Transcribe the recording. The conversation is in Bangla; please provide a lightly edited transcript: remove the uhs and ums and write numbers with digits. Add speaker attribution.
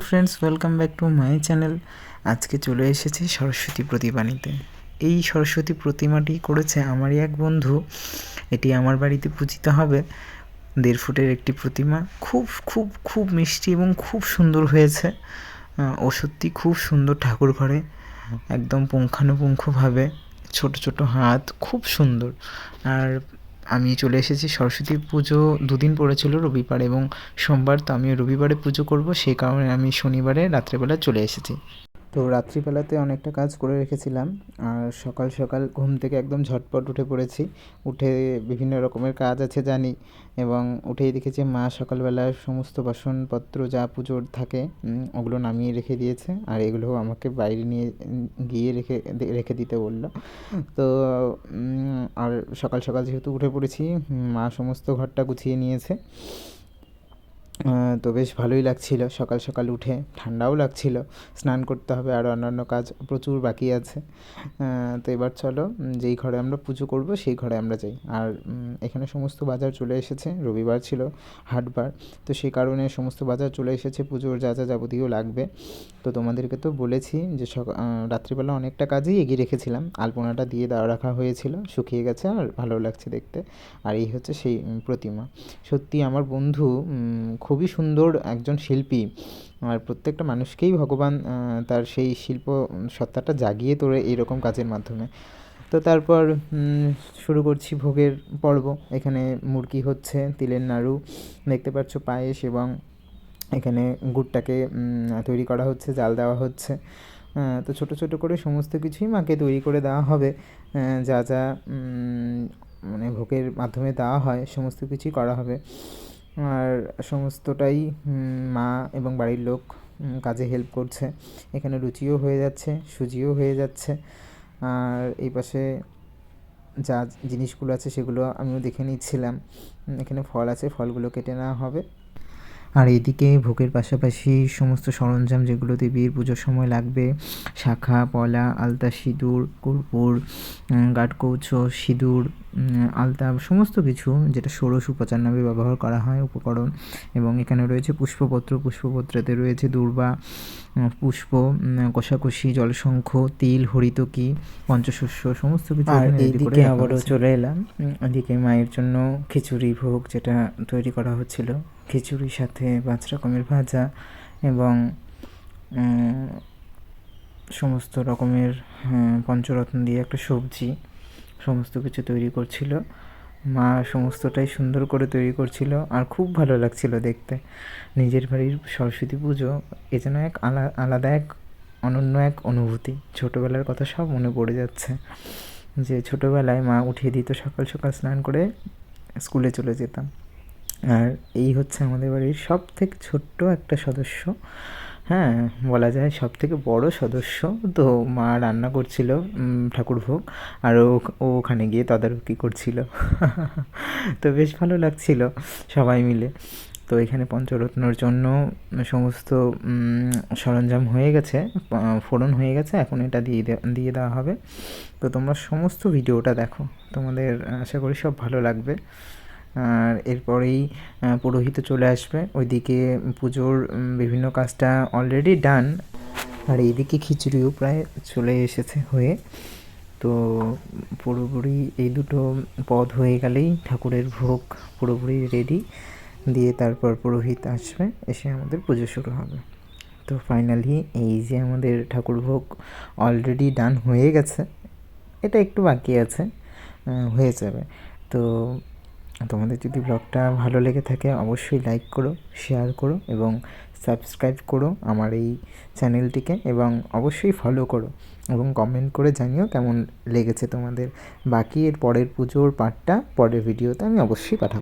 Speaker 1: Friends, welcome back to my channel. আজকে চলে এসেছি সরস্বতী প্রতিমানিতে। এই সরস্বতী প্রতিমাটি করেছে আমারই এক বন্ধু। এটি আমার বাড়িতে পূজিত হবে। 1.5 ফুটের একটি প্রতিমা, খুব খুব খুব মিষ্টি এবং খুব সুন্দর হয়েছে। ও সত্যি খুব সুন্দর ঠাকুর ঘরে, একদম পুঙ্খানুপুঙ্খভাবে, ছোট ছোট হাত, খুব সুন্দর। আর আমি চলে এসেছি, সরস্বতী পুজো 2 দিন পড়েছিল, রবিবার এবং সোমবার। তো আমি রবিবারে পুজো করব, সেই কারণে আমি শনিবারে রাত্রেবেলা চলে এসেছি। তো রাত্রিবেলাতে অনেকটা কাজ করে রেখেছিলাম, আর সকাল সকাল ঘুম থেকে একদম ঝটপট উঠে পড়েছি। উঠে বিভিন্ন রকমের কাজ আছে জানি, এবং উঠেই দেখেছি মা সকালবেলা সমস্ত বাসনপত্র যা পুজোর থাকে ওগুলো নামিয়ে রেখে দিয়েছে, আর এগুলো আমাকে বাইরে নিয়ে গিয়ে রেখে দিতে বললো। তো আর সকাল সকাল যেহেতু উঠে পড়েছি, মা সমস্ত ঘরটা গুছিয়ে নিয়েছে। তো বেশ ভালোই লাগছিল সকাল সকাল উঠে, ঠান্ডাও লাগছিল। স্নান করতে হবে, আর অন্যান্য কাজ প্রচুর বাকি আছে। তো এবার চলো, যেই ঘরে আমরা পুজো করব সেই ঘরে আমরা যাই। আর এখানে সমস্ত বাজার চলে এসেছে, রবিবার ছিল, হাটবার। তো সেই কারণে সমস্ত বাজার চলে এসেছে, পুজোর যা যা যাবতীয় লাগবে। তো তোমাদেরকে তো বলেছি যে রাত্রিবেলা অনেকটা কাজই এগিয়ে রেখেছিলাম। আলপনাটা দিয়ে রাখা হয়েছিল, শুকিয়ে গেছে আর ভালো লাগছে দেখতে। আর এই হচ্ছে সেই প্রতিমা। সত্যি আমার বন্ধু খুবই সুন্দর একজন শিল্পী, আর প্রত্যেকটা মানুষকেই ভগবান তার সেই শিল্প সত্তাটা জাগিয়ে তোলে এইরকম কাজের মাধ্যমে। তো তারপর শুরু করছি ভোগের পর্ব। এখানে মুরকি হচ্ছে, তিলের নাড়ু দেখতে পাচ্ছ, পায়েস, এবং এখানে গুড়টাকে তৈরি করা হচ্ছে, জাল দেওয়া হচ্ছে। তো ছোটো ছোটো করে সমস্ত কিছুই মাকে তৈরি করে দেওয়া হবে। যা যা মানে ভোগের মাধ্যমে দেওয়া হয় সমস্ত কিছুই করা হবে। আর সমস্তটাই মা এবং বাড়ির লোক কাজে হেল্প করছে। এখানে লুচিও হয়ে যাচ্ছে, সুজিও হয়ে যাচ্ছে। আর এই পাশে যা জিনিসগুলো আছে সেগুলো আমিও দেখে নিচ্ছিলাম। এখানে ফল আছে, ফলগুলো কেটে নেওয়া হবে। আর এদিকে ভোগের পাশাপাশি সমস্ত সরঞ্জাম যেগুলোতে বিয়ের পুজোর সময় লাগবে, শাঁখা, পলা, আলতা, সিঁদুর, কর্পূর, গাঁটকৌছো, সিঁদুর, আলতা, সমস্ত কিছু যেটা ষোড়শ উপাচার ব্যবহার করা হয় উপকরণ। এবং এখানে রয়েছে পুষ্পপত্র, পুষ্পপত্রেতে রয়েছে দূর্বা, পুষ্প, কোষাকুষি, জলশঙ্খ, তিল, হরিতকি, পঞ্চশস্য, সমস্ত কিছু। আর এইদিকে আবারও চলে এলাম, এদিকে মায়ের জন্য খিচুড়ি ভোগ যেটা তৈরি করা হচ্ছিল, খিচুড়ির সাথে 5 রকমের ভাজা এবং সমস্ত রকমের পঞ্চরত্ন দিয়ে একটা সবজি, সমস্ত কিছু তৈরি করছিল মা। সমস্তটাই সুন্দর করে তৈরি করছিল, আর খুব ভালো লাগছিল দেখতে। নিজের বাড়ির সরস্বতী পুজো এ যেন এক আলাদা এক অনন্য এক অনুভূতি। ছোটোবেলার কথা সব মনে পড়ে যাচ্ছে, যে ছোটোবেলায় মা উঠিয়ে দিত, সকাল সকাল স্নান করে স্কুলে চলে যেতাম। আর এই হচ্ছে আমাদের বাড়ির সব থেকে ছোট্ট একটা সদস্য, হ্যাঁ বলা যায় সব থেকে বড় সদস্য। তো মা রান্না করছিল ঠাকুরভোগ, আর ও ওখানে গিয়ে তদারকি করছিল। তো বেশ ভালো লাগছিল সবাই মিলে। তো এখানে পঞ্চরত্নর জন্য সমস্ত সরঞ্জাম হয়ে গেছে, ফোড়ন হয়ে গেছে, এখন এটা দিয়ে দেওয়া হবে। তো তোমরা সমস্ত ভিডিওটা দেখো, তোমাদের আশা করি সব ভালো লাগবে। আর এরপরেই পুরোহিত চলে আসবে। ওইদিকে পুজোর বিভিন্ন কাজটা অলরেডি ডান, আর এইদিকে খিচুড়িও প্রায় চলে এসেছে হয়ে। তো পুরোপুরি এই দুটো পদ হয়ে গেলেই ঠাকুরের ভোগ পুরোপুরি রেডি, দিয়ে তারপর পুরোহিত আসবে, এসে আমাদের পুজো শুরু হবে। তো ফাইনালি এই যে আমাদের ঠাকুর ভোগ অলরেডি ডান হয়ে গেছে, এটা একটু বাকি আছে, হয়ে যাবে। তো তোমাদের যদি ব্লগটা ভালো লেগে থাকে অবশ্যই লাইক করো, শেয়ার করো এবং সাবস্ক্রাইব করো আমার এই চ্যানেলটিকে, এবং অবশ্যই ফলো করো এবং কমেন্ট করে জানিও কেমন লেগেছে তোমাদের। বাকি এর পরের পুজোর পার্টটা পরের ভিডিওতে আমি অবশ্যই পাঠাবো।